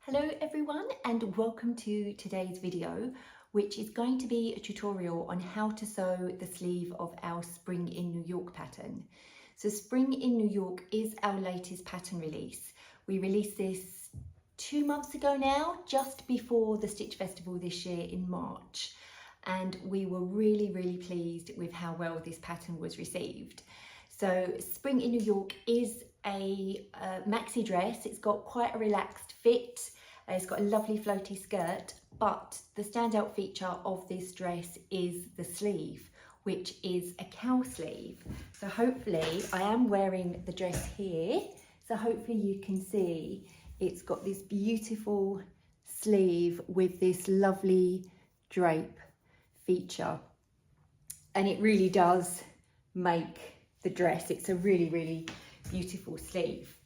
Hello everyone and welcome to today's video, which is going to be a tutorial on how to sew the sleeve of our Spring in New York pattern. So Spring in New York is our latest pattern release. We released this 2 months ago now, just before the Stitch Festival this year in March. And we were really pleased with how well this pattern was received. So Spring in New York is a maxi dress. It's got quite a relaxed fit. It's got a lovely floaty skirt, but the standout feature of this dress is the sleeve, which is a cowl sleeve. So hopefully, I am wearing the dress here, so hopefully you can see it's got this beautiful sleeve with this lovely drape feature, and it really does make the dress. It's a really beautiful sleeve.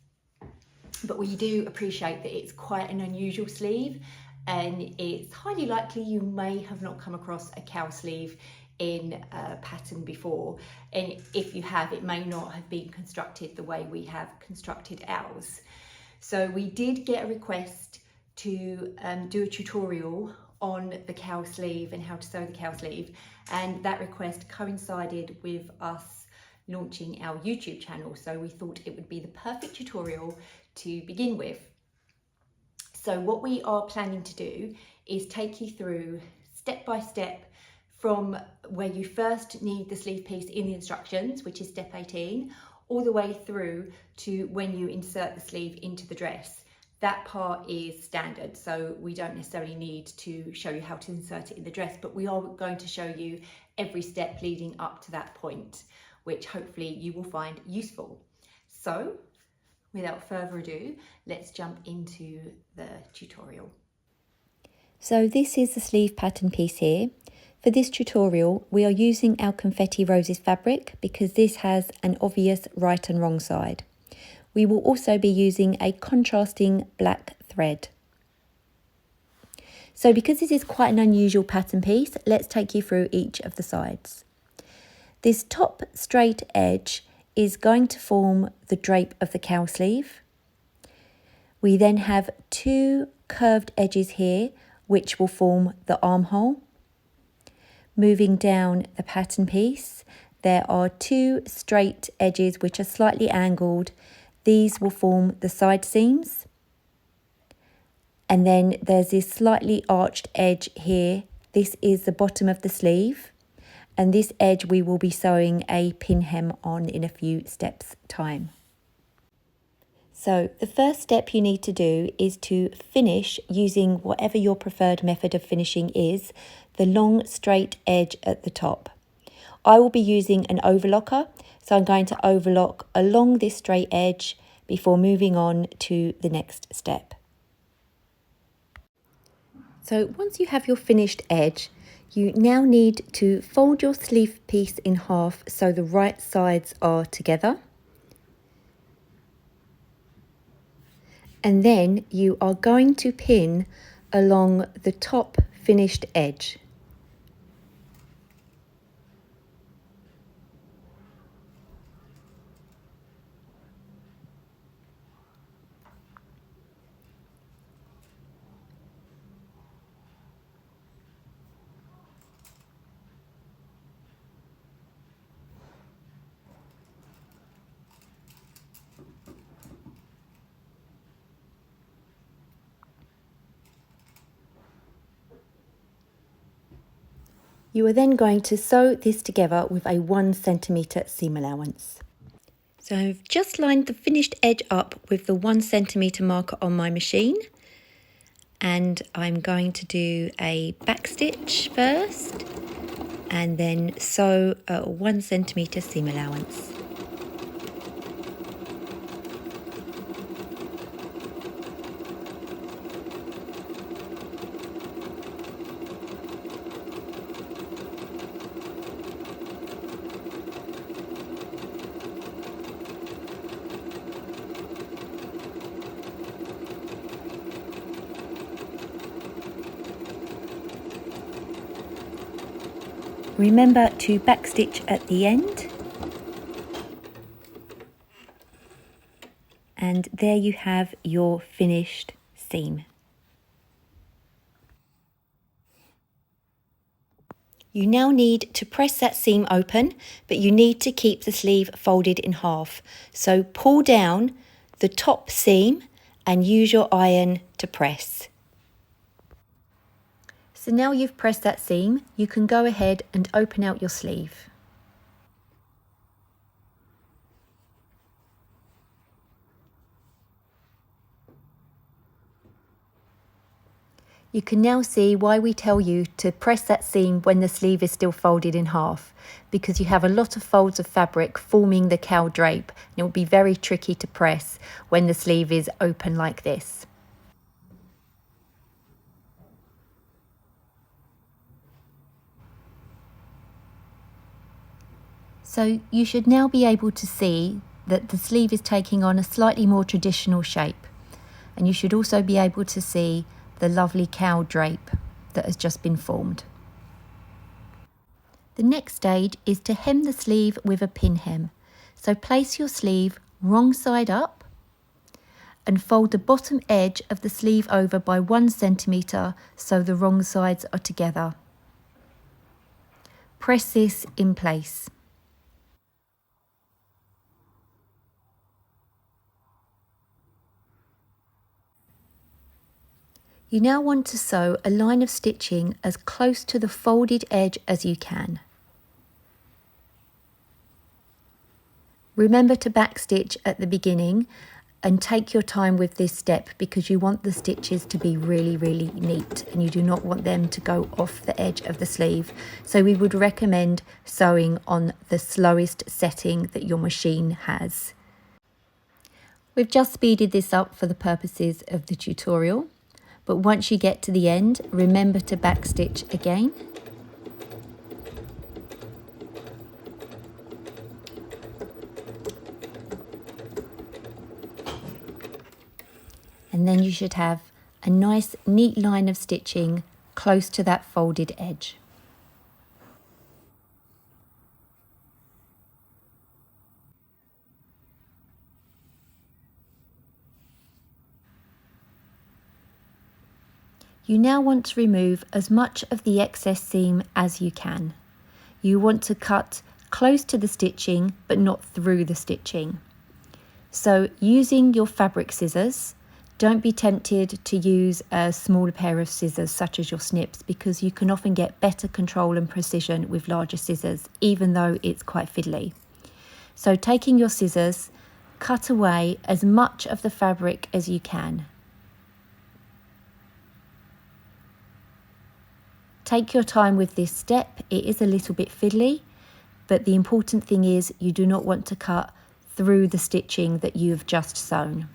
But we do appreciate that it's quite an unusual sleeve, and it's highly likely you may have not come across a cowl sleeve in a pattern before, and if you have, it may not have been constructed the way we have constructed ours. So we did get a request to do a tutorial on the cowl sleeve and how to sew the cowl sleeve, and that request coincided with us launching our YouTube channel, so we thought it would be the perfect tutorial to begin with. So what we are planning to do is take you through step by step from where you first need the sleeve piece in the instructions, which is step 18, all the way through to when you insert the sleeve into the dress. That part is standard, so we don't necessarily need to show you how to insert it in the dress, but we are going to show you every step leading up to that point, which hopefully you will find useful. So without further ado, let's jump into the tutorial. So this is the sleeve pattern piece here. For this tutorial, we are using our Confetti Roses fabric because this has an obvious right and wrong side. We will also be using a contrasting black thread. So because this is quite an unusual pattern piece, let's take you through each of the sides. This top straight edge is going to form the drape of the cowl sleeve. We then have two curved edges here, which will form the armhole. Moving down the pattern piece, there are two straight edges which are slightly angled. These will form the side seams. And then there's this slightly arched edge here. This is the bottom of the sleeve. And this edge we will be sewing a pin hem on in a few steps time. So the first step you need to do is to finish using whatever your preferred method of finishing is, the long straight edge at the top. I will be using an overlocker, so I'm going to overlock along this straight edge before moving on to the next step. So once you have your finished edge, you now need to fold your sleeve piece in half so the right sides are together. And then you are going to pin along the top finished edge. You are then going to sew this together with a 1 centimetre seam allowance. So I've just lined the finished edge up with the 1 centimetre marker on my machine, and I'm going to do a back stitch first and then sew a 1 centimetre seam allowance. Remember to backstitch at the end. And there you have your finished seam. You now need to press that seam open, but you need to keep the sleeve folded in half. So pull down the top seam and use your iron to press. So now you've pressed that seam, you can go ahead and open out your sleeve. You can now see why we tell you to press that seam when the sleeve is still folded in half, because you have a lot of folds of fabric forming the cowl drape, and it will be very tricky to press when the sleeve is open like this. So you should now be able to see that the sleeve is taking on a slightly more traditional shape, and you should also be able to see the lovely cowl drape that has just been formed. The next stage is to hem the sleeve with a pin hem. So place your sleeve wrong side up and fold the bottom edge of the sleeve over by 1 centimetre so the wrong sides are together. Press this in place. You now want to sew a line of stitching as close to the folded edge as you can. Remember to backstitch at the beginning and take your time with this step because you want the stitches to be really neat and you do not want them to go off the edge of the sleeve. So we would recommend sewing on the slowest setting that your machine has. We've just speeded this up for the purposes of the tutorial. But once you get to the end, remember to backstitch again. And then you should have a nice neat line of stitching close to that folded edge. You now want to remove as much of the excess seam as you can. You want to cut close to the stitching but not through the stitching. So using your fabric scissors, don't be tempted to use a smaller pair of scissors such as your snips because you can often get better control and precision with larger scissors even though it's quite fiddly. So taking your scissors, cut away as much of the fabric as you can. Take your time with this step, it is a little bit fiddly, but the important thing is you do not want to cut through the stitching that you have just sewn.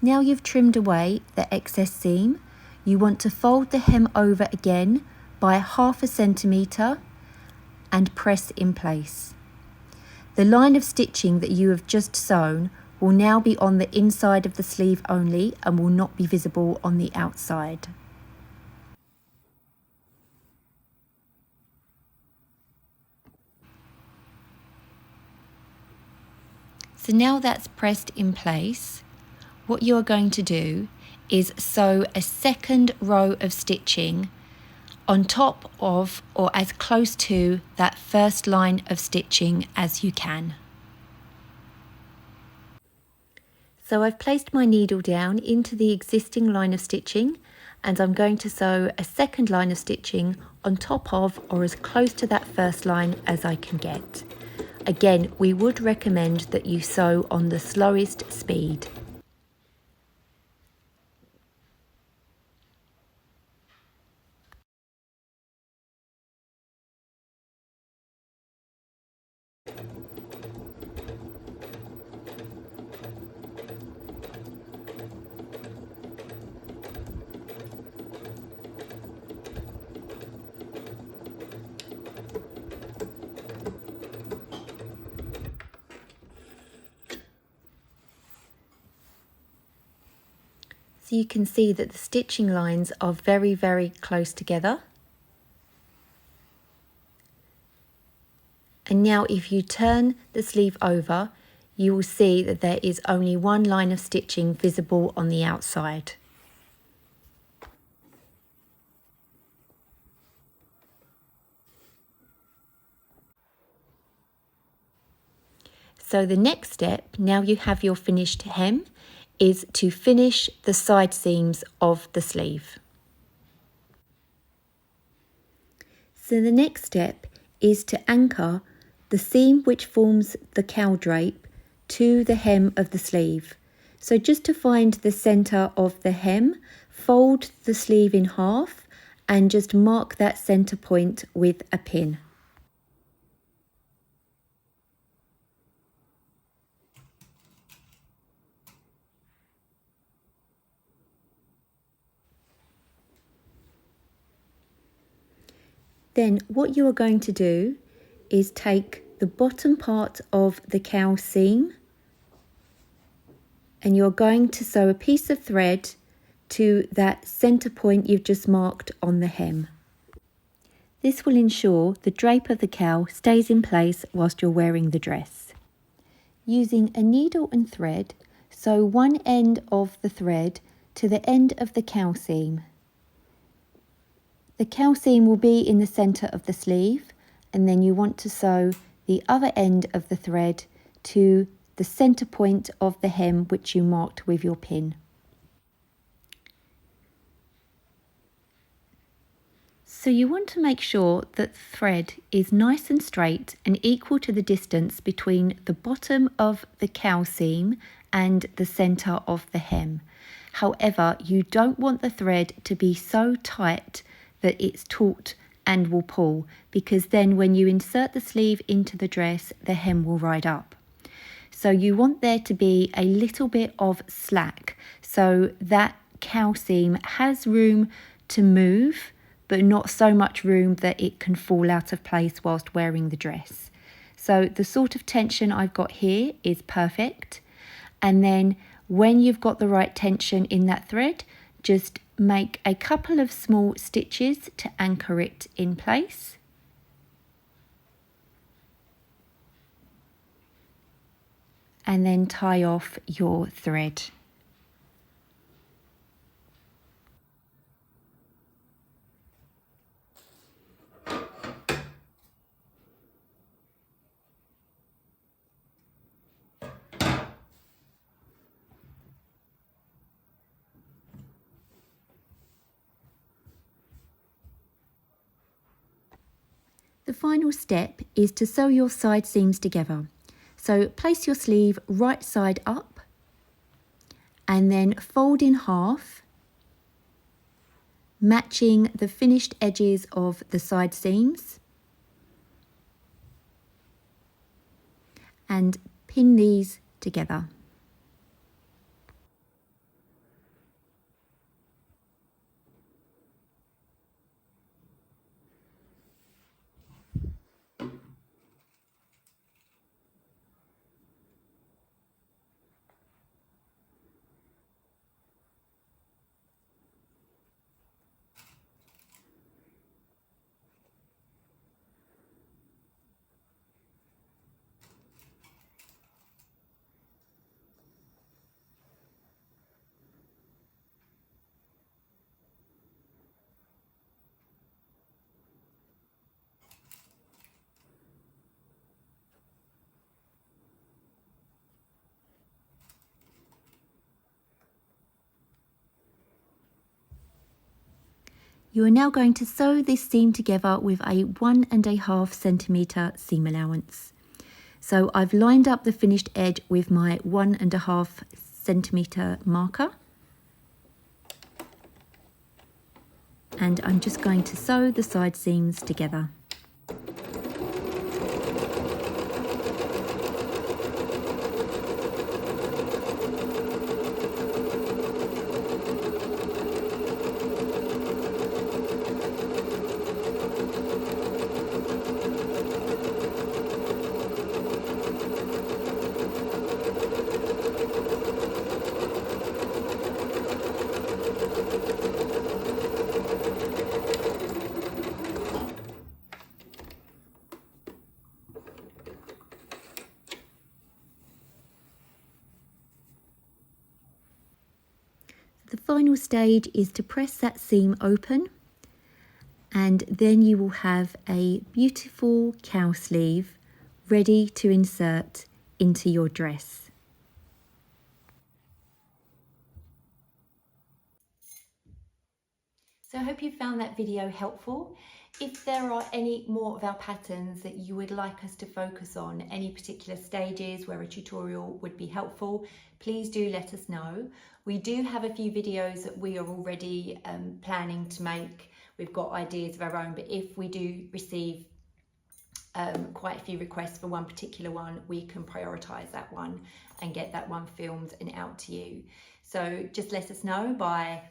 Now you've trimmed away the excess seam, you want to fold the hem over again by 0.5 centimetre and press in place. The line of stitching that you have just sewn will now be on the inside of the sleeve only and will not be visible on the outside. So now that's pressed in place, what you are going to do is sew a second row of stitching on top of or as close to that first line of stitching as you can. So I've placed my needle down into the existing line of stitching and I'm going to sew a second line of stitching on top of or as close to that first line as I can get. Again, we would recommend that you sew on the slowest speed. So you can see that the stitching lines are very, very close together. And now if you turn the sleeve over, you will see that there is only one line of stitching visible on the outside. So the next step, now you have your finished hem, is to finish the side seams of the sleeve. So the next step is to anchor the seam which forms the cowl drape to the hem of the sleeve. So just to find the centre of the hem, fold the sleeve in half and just mark that centre point with a pin. Then what you are going to do is take the bottom part of the cowl seam and you're going to sew a piece of thread to that centre point you've just marked on the hem. This will ensure the drape of the cowl stays in place whilst you're wearing the dress. Using a needle and thread, sew one end of the thread to the end of the cowl seam. The cowl seam will be in the centre of the sleeve, and then you want to sew the other end of the thread to the centre point of the hem which you marked with your pin. So you want to make sure that the thread is nice and straight and equal to the distance between the bottom of the cowl seam and the centre of the hem. However, you don't want the thread to be so tight that it's taut and will pull, because then when you insert the sleeve into the dress, the hem will ride up. So you want there to be a little bit of slack so that cowl seam has room to move, but not so much room that it can fall out of place whilst wearing the dress. So the sort of tension I've got here is perfect. And then when you've got the right tension in that thread, just make a couple of small stitches to anchor it in place. And then tie off your thread. The final step is to sew your side seams together. So place your sleeve right side up and then fold in half, matching the finished edges of the side seams, and pin these together. You are now going to sew this seam together with a 1.5 centimetre seam allowance. So I've lined up the finished edge with my 1.5 centimetre marker. And I'm just going to sew the side seams together. The final stage is to press that seam open, and then you will have a beautiful cowl sleeve ready to insert into your dress. So I hope you found that video helpful. If there are any more of our patterns that you would like us to focus on, any particular stages where a tutorial would be helpful, please do let us know. We do have a few videos that we are already planning to make. We've got ideas of our own, but if we do receive quite a few requests for one particular one, we can prioritise that one and get that one filmed and out to you. So just let us know by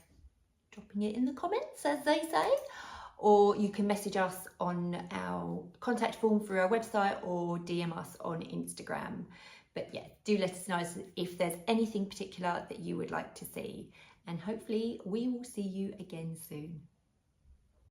dropping it in the comments, as they say, or you can message us on our contact form through our website or DM us on Instagram. But yeah, do let us know if there's anything particular that you would like to see, and hopefully we will see you again soon.